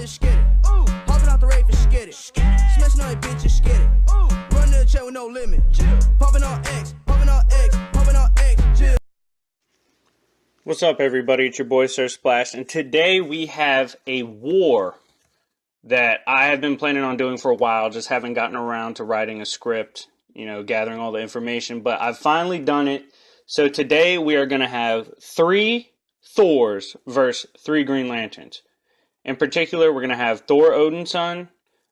let's get it. Hopping out the rape and skid it. Smashing on that bitch and skid it. Run to the check with no limit. Popping on X, popping on X, popping on X. Chill. What's up, everybody? It's your boy Sir Splash, and today we have a war that I have been planning on doing for a while, just haven't gotten around to writing a script, gathering all the information, but I've finally done it. So today we are going to have 3 Thors versus 3 Green Lanterns. In particular, we're going to have Thor Odinson,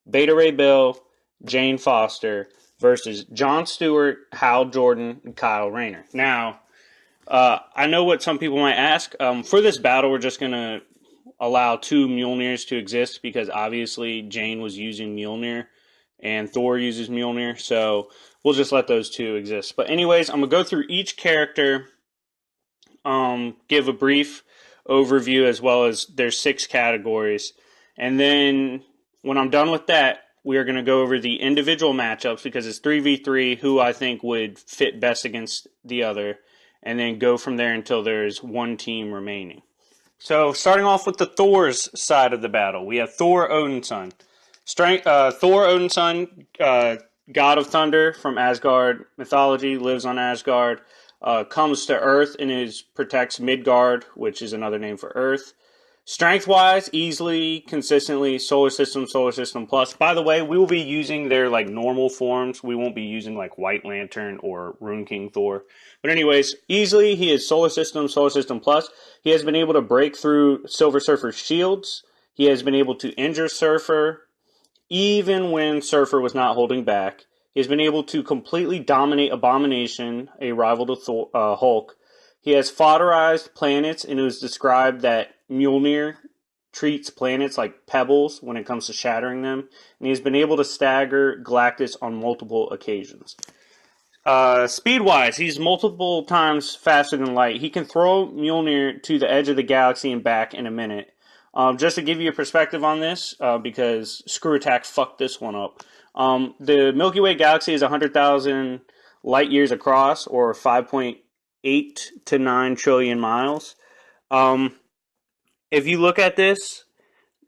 Beta Ray Bill, Jane Foster versus John Stewart, Hal Jordan, and Kyle Rayner. Now, I know what some people might ask. For this battle, we're just going to allow 2 Mjolnirs to exist because obviously Jane was using Mjolnir and Thor uses Mjolnir, so we'll just let those 2 exist. But anyways, I'm going to go through each character, give a brief overview as well as there's 6 categories, and then when I'm done with that, we are going to go over the individual matchups because it's 3v3, who I think would fit best against the other, and then go from there until there's 1 team remaining. So, starting off with the Thor's side of the battle, we have Thor Odinson. Thor Odinson, god of thunder from Asgard mythology, lives on Asgard, comes to Earth and protects Midgard, which is another name for Earth. Strength-wise, easily, consistently, Solar System Plus. By the way, we will be using their normal forms. We won't be using White Lantern or Rune King Thor. But anyways, easily, he is Solar System Plus. He has been able to break through Silver Surfer's shields. He has been able to injure Surfer, even when Surfer was not holding back. He has been able to completely dominate Abomination, a rival to Hulk. He has fodderized planets, and it was described that Mjolnir treats planets like pebbles when it comes to shattering them, and he's been able to stagger Galactus on multiple occasions. Speed-wise, he's multiple times faster than light. He can throw Mjolnir to the edge of the galaxy and back in a minute. Just to give you a perspective on this, because Screw Attack fucked this one up. The Milky Way galaxy is 100,000 light years across, or 5.8 to 9 trillion miles. If you look at this,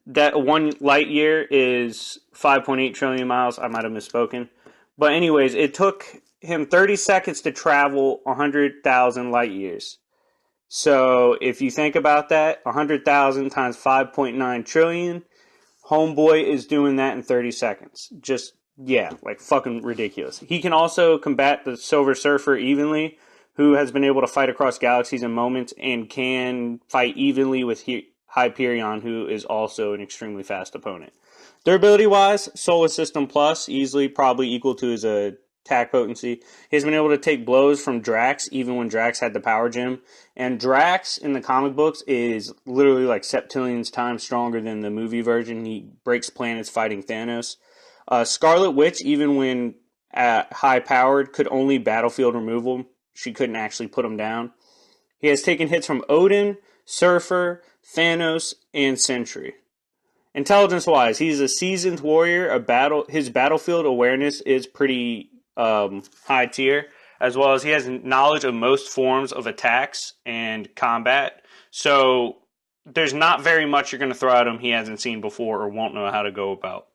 that 1 light year is 5.8 trillion miles. I might have misspoken. But anyways, it took him 30 seconds to travel 100,000 light years. So if you think about that, 100,000 times 5.9 trillion, homeboy is doing that in 30 seconds. Just, fucking ridiculous. He can also combat the Silver Surfer evenly, who has been able to fight across galaxies in moments and can fight evenly with Hyperion, who is also an extremely fast opponent. Durability-wise, Solar System Plus, easily probably equal to his attack potency. He has been able to take blows from Drax, even when Drax had the power gem. And Drax, in the comic books, is literally septillions times stronger than the movie version. He breaks planets fighting Thanos. Scarlet Witch, even when high-powered, could only battlefield removal. She couldn't actually put him down. He has taken hits from Odin, Surfer, Thanos, and Sentry. Intelligence-wise, he's a seasoned warrior. His battlefield awareness is pretty high tier, as well as he has knowledge of most forms of attacks and combat. So there's not very much you're going to throw at him he hasn't seen before or won't know how to go about.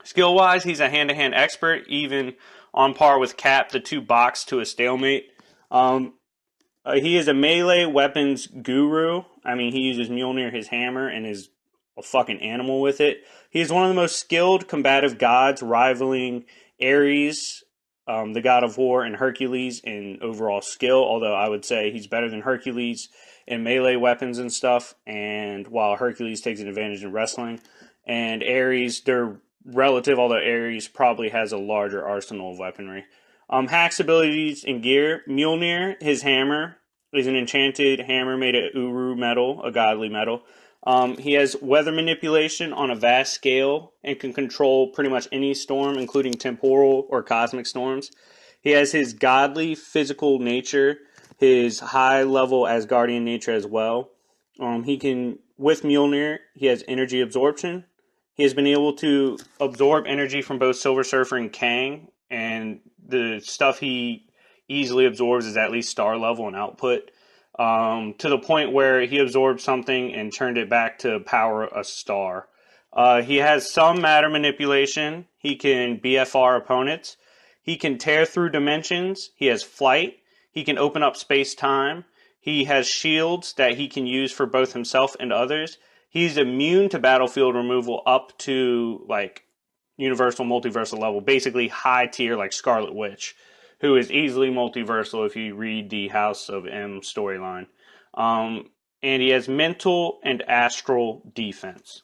Skill-wise, he's a hand-to-hand expert, even on par with Cap, the 2 box to a stalemate. He is a melee weapons guru. I mean, he uses Mjolnir, his hammer, and is a fucking animal with it. He is one of the most skilled combative gods, rivaling Ares, the god of war, and Hercules in overall skill, although I would say he's better than Hercules in melee weapons and stuff, and while Hercules takes an advantage in wrestling. And Ares, they're relative, although Ares probably has a larger arsenal of weaponry. Hacks abilities and gear. Mjolnir, his hammer, is an enchanted hammer made of Uru metal, a godly metal. He has weather manipulation on a vast scale and can control pretty much any storm, including temporal or cosmic storms. He has his godly physical nature, his high-level Asgardian nature as well. With Mjolnir, he has energy absorption. He has been able to absorb energy from both Silver Surfer and Kang, and the stuff he easily absorbs is at least star level in output, to the point where he absorbed something and turned it back to power a star. He has some matter manipulation. He can BFR opponents. He can tear through dimensions. He has flight. He can open up space-time. He has shields that he can use for both himself and others. He's immune to battlefield removal up to, like, universal, multiversal level. Basically, high tier, like Scarlet Witch, who is easily multiversal if you read the House of M storyline. And he has mental and astral defense.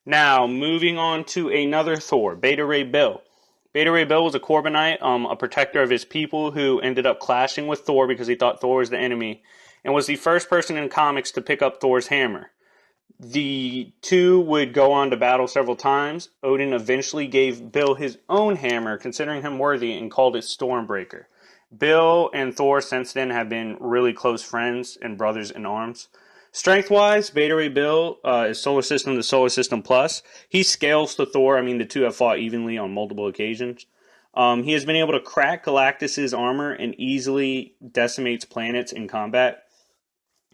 Now, moving on to another Thor, Beta Ray Bill. Beta Ray Bill was a Korbanite, a protector of his people who ended up clashing with Thor because he thought Thor was the enemy, and was the first person in comics to pick up Thor's hammer. The two would go on to battle several times. Odin eventually gave Bill his own hammer, considering him worthy, and called it Stormbreaker. Bill and Thor since then have been really close friends and brothers in arms. Strength-wise, Beta Ray Bill is Solar System to Solar System Plus. He scales to Thor. I mean, the two have fought evenly on multiple occasions. He has been able to crack Galactus' armor and easily decimates planets in combat.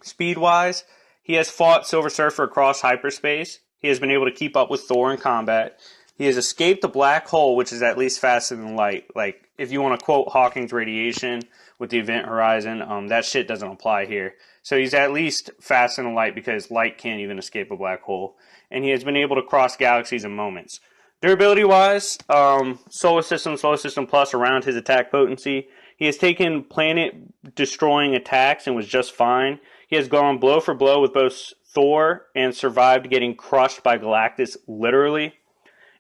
Speed-wise, he has fought Silver Surfer across hyperspace. He has been able to keep up with Thor in combat. He has escaped the black hole, which is at least faster than light. Like, if you want to quote Hawking's radiation with the event horizon, that shit doesn't apply here. So he's at least faster than light because light can't even escape a black hole. And he has been able to cross galaxies in moments. Durability-wise, Solar System Plus around his attack potency. He has taken planet-destroying attacks and was just fine. He has gone blow for blow with both Thor and survived getting crushed by Galactus, literally.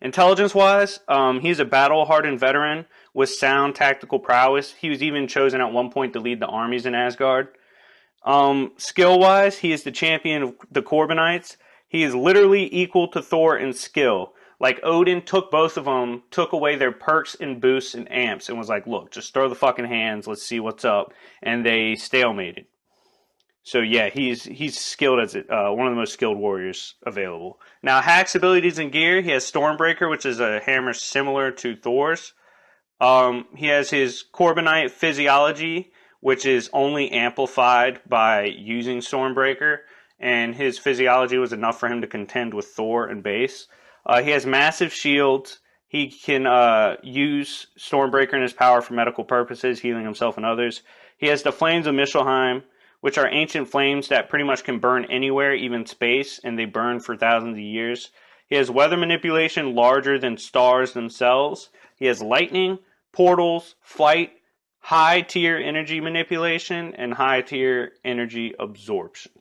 Intelligence-wise, he's a battle-hardened veteran with sound tactical prowess. He was even chosen at one point to lead the armies in Asgard. Skill-wise, he is the champion of the Korbanites. He is literally equal to Thor in skill. Like, Odin took both of them, took away their perks and boosts and amps, and was like, look, just throw the fucking hands, let's see what's up. And they stalemated. So yeah, he's skilled as one of the most skilled warriors available. Now, Hack's abilities and gear, he has Stormbreaker, which is a hammer similar to Thor's. He has his Korbanite physiology, which is only amplified by using Stormbreaker, and his physiology was enough for him to contend with Thor and base. He has massive shields. He can use Stormbreaker in his power for medical purposes, healing himself and others. He has the Flames of Michelheim, which are ancient flames that pretty much can burn anywhere, even space, and they burn for thousands of years. He has weather manipulation larger than stars themselves. He has lightning, portals, flight, high-tier energy manipulation, and high-tier energy absorption.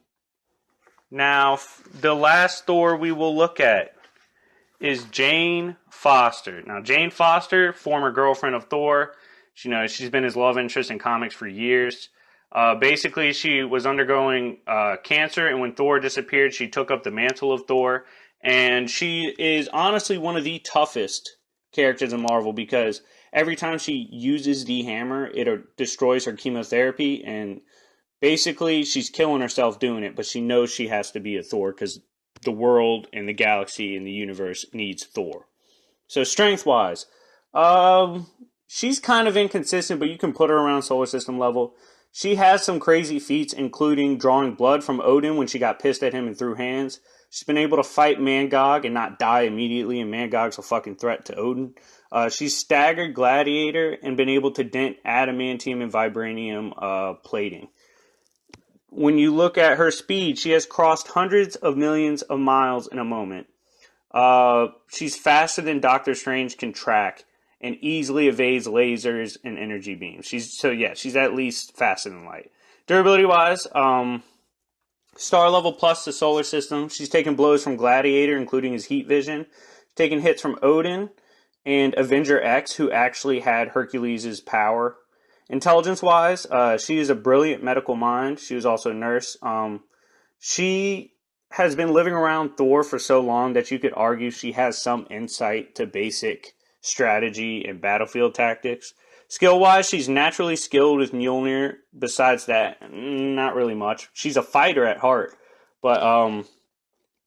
Now, the last Thor we will look at is Jane Foster. Now, Jane Foster, former girlfriend of Thor, she's been his love interest in comics for years. Basically, she was undergoing cancer, and when Thor disappeared, she took up the mantle of Thor. And she is honestly one of the toughest characters in Marvel because every time she uses the hammer, it destroys her chemotherapy. And basically, she's killing herself doing it, but she knows she has to be a Thor because the world and the galaxy and the universe needs Thor. So strength-wise, she's kind of inconsistent, but you can put her around solar system level. She has some crazy feats, including drawing blood from Odin when she got pissed at him and threw hands. She's been able to fight Mangog and not die immediately, and Mangog's a fucking threat to Odin. She's staggered Gladiator and been able to dent adamantium and vibranium plating. When you look at her speed, she has crossed hundreds of millions of miles in a moment. She's faster than Doctor Strange can track and easily evades lasers and energy beams. She's at least faster than light. Durability-wise, star level plus the solar system. She's taken blows from Gladiator, including his heat vision. Taken hits from Odin and Avenger X, who actually had Hercules' power. Intelligence-wise, she is a brilliant medical mind. She was also a nurse. She has been living around Thor for so long that you could argue she has some insight to basic strategy and battlefield tactics. Skill-wise, she's naturally skilled with Mjolnir. Besides that, not really much. She's a fighter at heart, but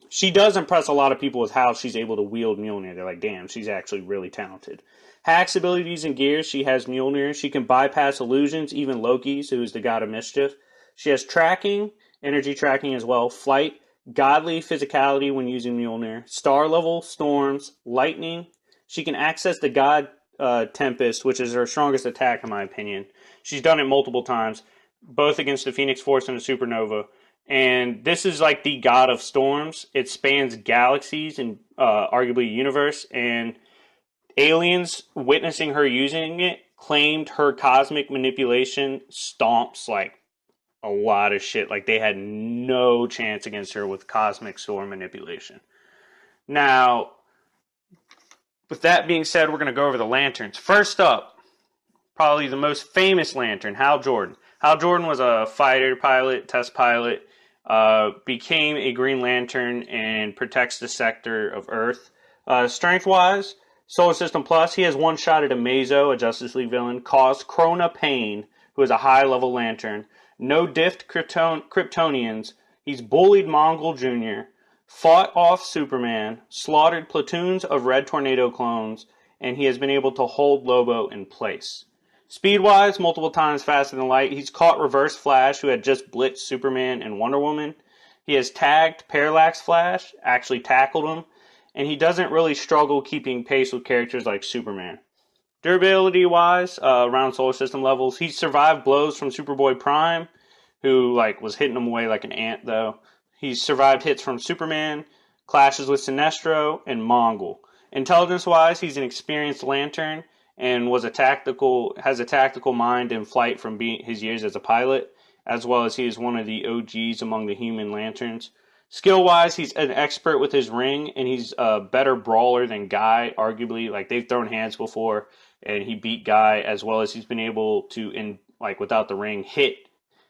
she does impress a lot of people with how she's able to wield Mjolnir. They're like, damn, she's actually really talented. Hack's abilities and gears, she has Mjolnir. She can bypass illusions, even Loki's, who is the god of mischief. She has tracking, energy tracking as well, flight, godly physicality when using Mjolnir, star-level storms, lightning. She can access the God Tempest, which is her strongest attack in my opinion. She's done it multiple times, both against the Phoenix Force and the Supernova. And this is like the God of Storms. It spans galaxies and arguably universe. And aliens witnessing her using it claimed her cosmic manipulation stomps like a lot of shit. Like they had no chance against her with cosmic storm manipulation. Now, with that being said, we're going to go over the lanterns. First up, probably the most famous lantern, Hal Jordan. Hal Jordan was a fighter pilot, test pilot, became a Green Lantern and protects the sector of Earth. Strength-wise, Solar System Plus, he has one shot at Amazo, a Justice League villain, caused Krona Payne, who is a high-level lantern, no diffed Kryptonians, he's bullied Mongol Jr., fought off Superman, slaughtered platoons of Red Tornado clones, and he has been able to hold Lobo in place. Speed-wise, multiple times faster than light, he's caught Reverse Flash, who had just blitzed Superman and Wonder Woman. He has tagged Parallax Flash, actually tackled him, and he doesn't really struggle keeping pace with characters like Superman. Durability-wise, around solar system levels, he survived blows from Superboy Prime, who was hitting him away like an ant, though. He's survived hits from Superman, clashes with Sinestro, and Mongol. Intelligence-wise, he's an experienced Lantern and has a tactical mind and flight from his years as a pilot, as well as he is one of the OGs among the human Lanterns. Skill-wise, he's an expert with his ring, and he's a better brawler than Guy, arguably. They've thrown hands before, and he beat Guy, as well as he's been able to, without the ring, hit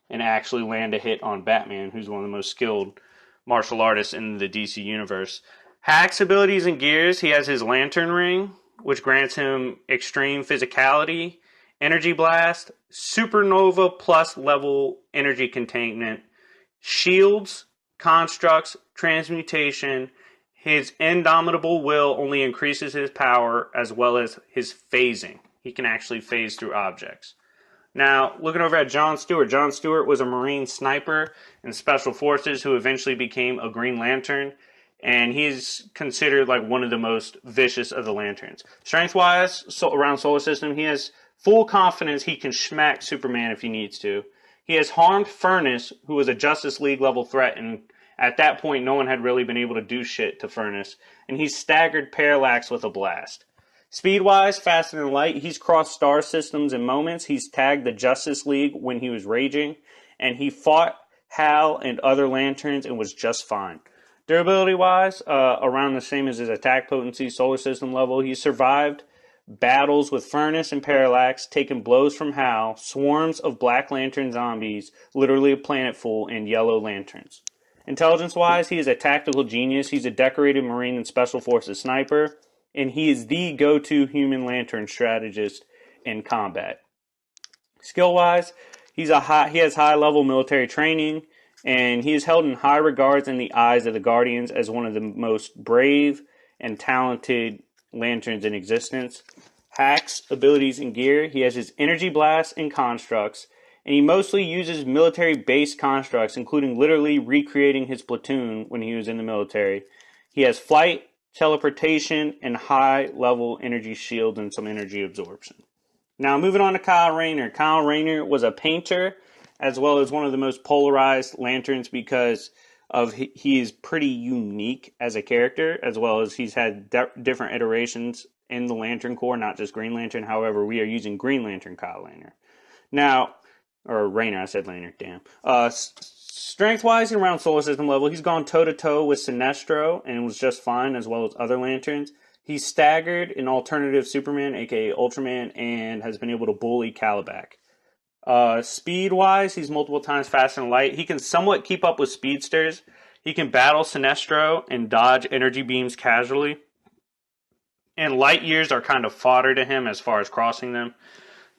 and actually land a hit on Batman, who's one of the most skilled martial artists in the DC universe. Hack's abilities and gears, he has his Lantern Ring, which grants him extreme physicality, energy blast, supernova plus level energy containment, shields, constructs, transmutation. His indomitable will only increases his power as well as his phasing. He can actually phase through objects. Now, looking over at John Stewart. John Stewart was a Marine sniper in Special Forces who eventually became a Green Lantern. And he's considered one of the most vicious of the Lanterns. Strength-wise, around Solar System, he has full confidence he can smack Superman if he needs to. He has harmed Furnace, who was a Justice League level threat, and at that point no one had really been able to do shit to Furnace. And he's staggered Parallax with a blast. Speed-wise, faster than light, he's crossed star systems in moments. He's tagged the Justice League when he was raging, and he fought Hal and other Lanterns and was just fine. Durability-wise, around the same as his attack potency, solar system level. He survived battles with Furnace and Parallax, taken blows from Hal, swarms of Black Lantern zombies, literally a planet full, and yellow lanterns. Intelligence-wise, he is a tactical genius. He's a decorated Marine and Special Forces sniper, and he is the go-to human Lantern strategist in combat. Skill-wise, he has high-level military training, and he is held in high regards in the eyes of the Guardians as one of the most brave and talented Lanterns in existence. Hacks, abilities, and gear. He has his energy blasts and constructs, and he mostly uses military-based constructs, including literally recreating his platoon when he was in the military. He has flight, teleportation, and high-level energy shield and some energy absorption. Now, moving on to Kyle Rayner. Kyle Rayner was a painter, as well as one of the most polarized Lanterns because he is pretty unique as a character, as well as he's had different iterations in the Lantern Corps, not just Green Lantern. However, we are using Green Lantern Kyle Rayner. Now, or Rayner, I said Rayner, damn. Strength-wise, around solar system level, he's gone toe-to-toe with Sinestro and was just fine, as well as other Lanterns. He's staggered an alternative Superman, aka Ultraman, and has been able to bully Calabac. Speed-wise, he's multiple times faster than light. He can somewhat keep up with speedsters. He can battle Sinestro and dodge energy beams casually. And light years are kind of fodder to him as far as crossing them.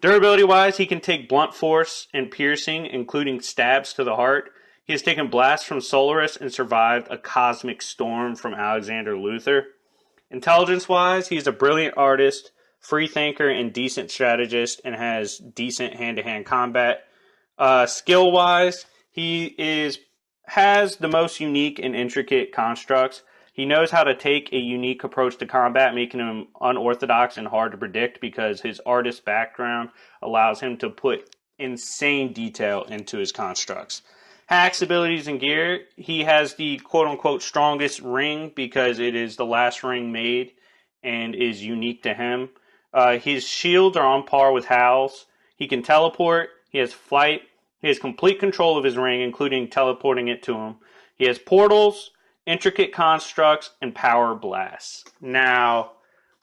Durability-wise, he can take blunt force and piercing, including stabs to the heart. He has taken blasts from Solaris and survived a cosmic storm from Alexander Luthor. Intelligence-wise, he's a brilliant artist, free thinker, and decent strategist, and has decent hand-to-hand combat. Skill-wise, he is has the most unique and intricate constructs. He knows how to take a unique approach to combat, making him unorthodox and hard to predict because his artist background allows him to put insane detail into his constructs. Hacks, abilities, and gear. He has the quote-unquote strongest ring because it is the last ring made and is unique to him. His shields are on par with Hal's. He can teleport. He has flight. He has complete control of his ring, including teleporting it to him. He has portals, intricate constructs, and power blasts. Now,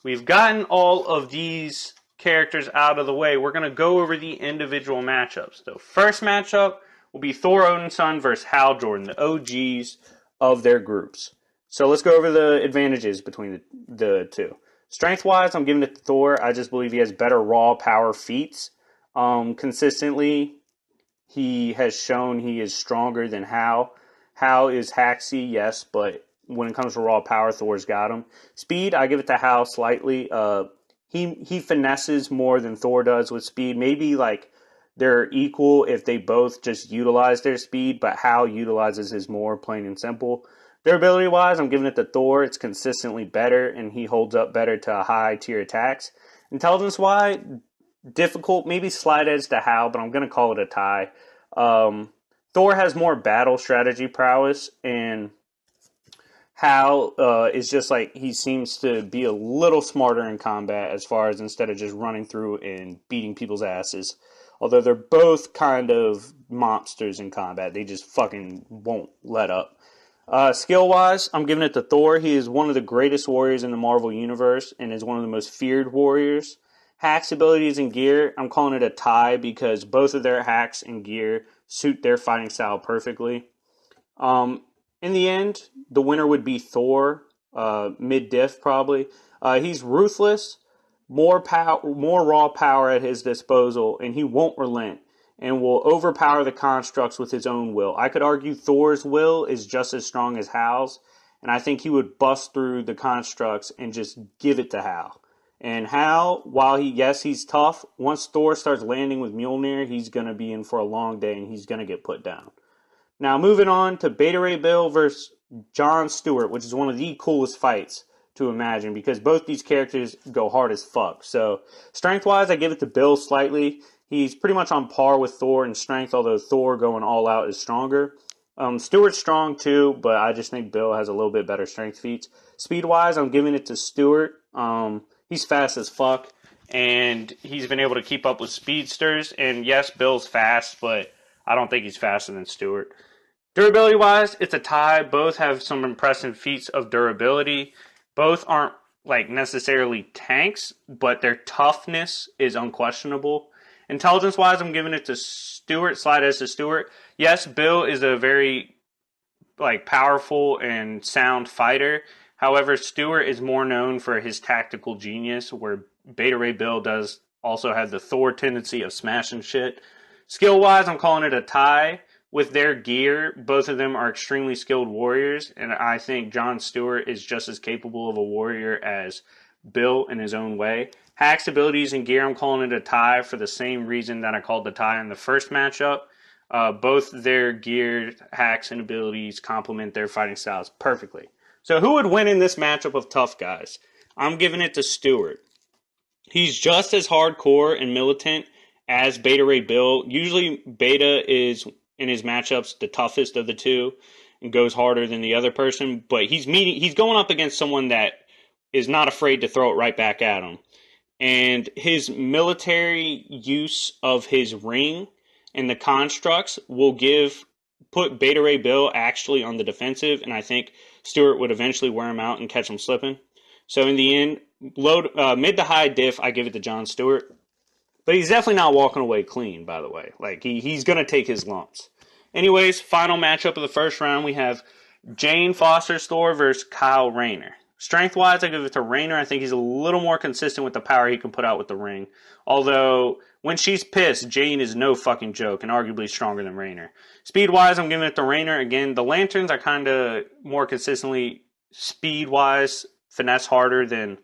we've gotten all of these characters out of the way. We're going to go over the individual matchups. The first matchup will be Thor Odinson versus Hal Jordan, the OGs of their groups. So let's go over the advantages between the two. Strength-wise, I'm giving it to Thor. I just believe he has better raw power feats. Consistently, he has shown he is stronger than Hal. Hal is hacksy, yes, but when it comes to raw power, Thor's got him. Speed, I give it to Hal slightly. He finesses more than Thor does with speed. Maybe like they're equal if they both just utilize their speed, but Hal utilizes his more, plain and simple. Durability-wise, I'm giving it to Thor. It's consistently better, and he holds up better to high-tier attacks. Intelligence-wise, difficult, maybe slight edge to Hal, but I'm going to call it a tie. Thor has more battle strategy prowess, and Hal is just like, he seems to be a little smarter in combat as far as instead of just running through and beating people's asses. Although they're both kind of monsters in combat. They just fucking won't let up. Skill-wise, I'm giving it to Thor. He is one of the greatest warriors in the Marvel Universe and is one of the most feared warriors. Hacks, abilities, and gear, I'm calling it a tie because both of their hacks and gear suit their fighting style perfectly. In the end, the winner would be Thor, mid-diff probably. He's ruthless, more raw power at his disposal, and he won't relent and will overpower the constructs with his own will. I could argue Thor's will is just as strong as Hal's, and I think he would bust through the constructs and just give it to Hal. And Hal, while he's tough, once Thor starts landing with Mjolnir, he's going to be in for a long day and he's going to get put down. Now, moving on to Beta Ray Bill versus John Stewart, which is one of the coolest fights to imagine because both these characters go hard as fuck. So, strength-wise, I give it to Bill slightly. He's pretty much on par with Thor in strength, although Thor going all out is stronger. Stewart's strong too, but I just think Bill has a little bit better strength feats. Speed-wise, I'm giving it to Stewart. He's fast as fuck, and he's been able to keep up with speedsters. And yes, Bill's fast, but I don't think he's faster than Stewart. Durability-wise, it's a tie. Both have some impressive feats of durability. Both aren't like necessarily tanks, but their toughness is unquestionable. Intelligence-wise, I'm giving it to Stewart. Slide as to Stewart. Yes, Bill is a very powerful and sound fighter. However, Stewart is more known for his tactical genius, where Beta Ray Bill does also have the Thor tendency of smashing shit. Skill-wise, I'm calling it a tie. With their gear, both of them are extremely skilled warriors, and I think John Stewart is just as capable of a warrior as Bill in his own way. Hacks, abilities, and gear, I'm calling it a tie for the same reason that I called the tie in the first matchup. Both their gear, hacks, and abilities complement their fighting styles perfectly. So who would win in this matchup of tough guys? I'm giving it to Stewart. He's just as hardcore and militant as Beta Ray Bill. Usually Beta is, in his matchups, the toughest of the two and goes harder than the other person. But he's going up against someone that is not afraid to throw it right back at him. And his military use of his ring and the constructs will put Beta Ray Bill actually on the defensive, and I think Stewart would eventually wear him out and catch him slipping. So in the end, mid to high diff, I give it to John Stewart. But he's definitely not walking away clean, by the way. He's going to take his lumps. Anyways, final matchup of the first round, we have Jane Foster's Thor versus Kyle Rayner. Strength-wise, I give it to Rayner. I think he's a little more consistent with the power he can put out with the ring. Although, when she's pissed, Jane is no fucking joke and arguably stronger than Rayner. Speed-wise, I'm giving it to Rayner. Again, the Lanterns are kind of more consistently, speed-wise, finesse harder than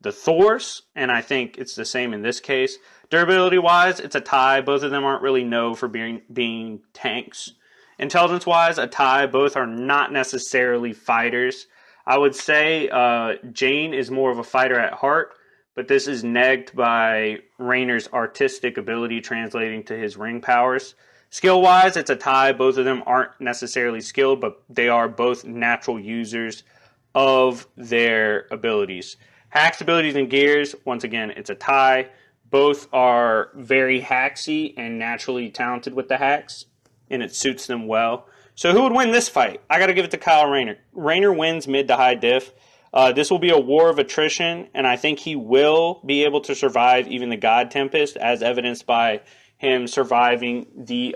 the Thors, and I think it's the same in this case. Durability-wise, it's a tie. Both of them aren't really known for being tanks. Intelligence-wise, a tie. Both are not necessarily fighters. I would say Jane is more of a fighter at heart, but this is negged by Rayner's artistic ability translating to his ring powers. Skill-wise, it's a tie. Both of them aren't necessarily skilled, but they are both natural users of their abilities. Hacks, abilities, and gears, once again, it's a tie. Both are very hacksy and naturally talented with the hacks, and it suits them well. So who would win this fight? I got to give it to Kyle Rayner. Rayner wins mid to high diff. This will be a war of attrition, and I think he will be able to survive even the God Tempest, as evidenced by him surviving the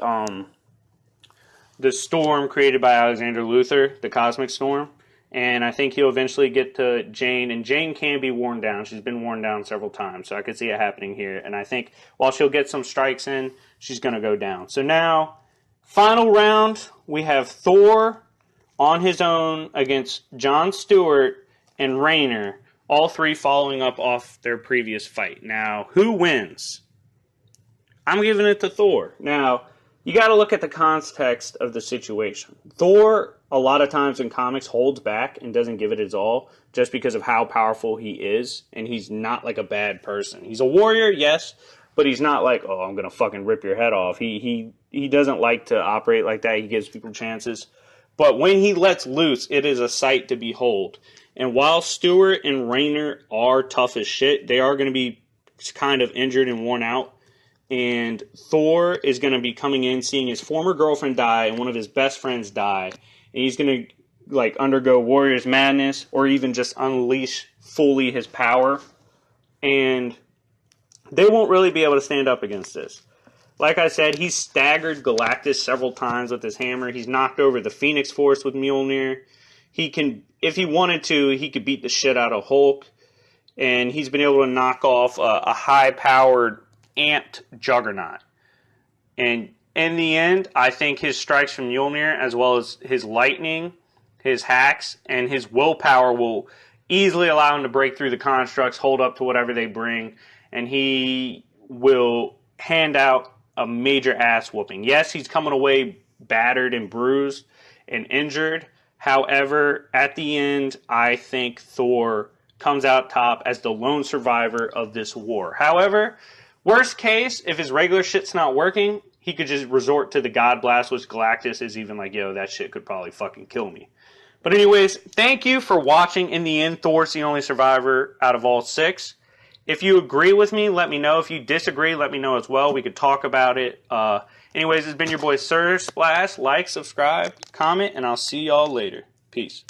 storm created by Alexander Luthor, the Cosmic Storm. And I think he'll eventually get to Jane, and Jane can be worn down. She's been worn down several times, so I could see it happening here. And I think while she'll get some strikes in, she's going to go down. So now, final round, we have Thor on his own against John Stewart and Rayner, all three following up off their previous fight. Now, who wins? I'm giving it to Thor. Now, you got to look at the context of the situation. Thor, a lot of times in comics, holds back and doesn't give it his all just because of how powerful he is, and he's not like a bad person. He's a warrior, yes, but he's not like, oh, I'm going to fucking rip your head off. He doesn't like to operate like that. He gives people chances. But when he lets loose, it is a sight to behold. And while Stewart and Rayner are tough as shit, they are going to be kind of injured and worn out. And Thor is going to be coming in, seeing his former girlfriend die and one of his best friends die. And he's going to like undergo Warrior's Madness or even just unleash fully his power. And they won't really be able to stand up against this. Like I said, he's staggered Galactus several times with his hammer. He's knocked over the Phoenix Force with Mjolnir. He can, if he wanted to, he could beat the shit out of Hulk. And he's been able to knock off a high-powered amped Juggernaut. And in the end, I think his strikes from Mjolnir, as well as his lightning, his hacks, and his willpower will easily allow him to break through the constructs, hold up to whatever they bring, and he will hand out a major ass whooping. Yes, he's coming away battered and bruised and injured. However, at the end, I think Thor comes out top as the lone survivor of this war. However, worst case, if his regular shit's not working, he could just resort to the God Blast, which Galactus is even like, yo, that shit could probably fucking kill me. But anyways, thank you for watching. In the end, Thor's the only survivor out of all 6. If you agree with me, let me know. If you disagree, let me know as well. We could talk about it. Anyways, it's been your boy Sir Splash. Like, subscribe, comment, and I'll see y'all later. Peace.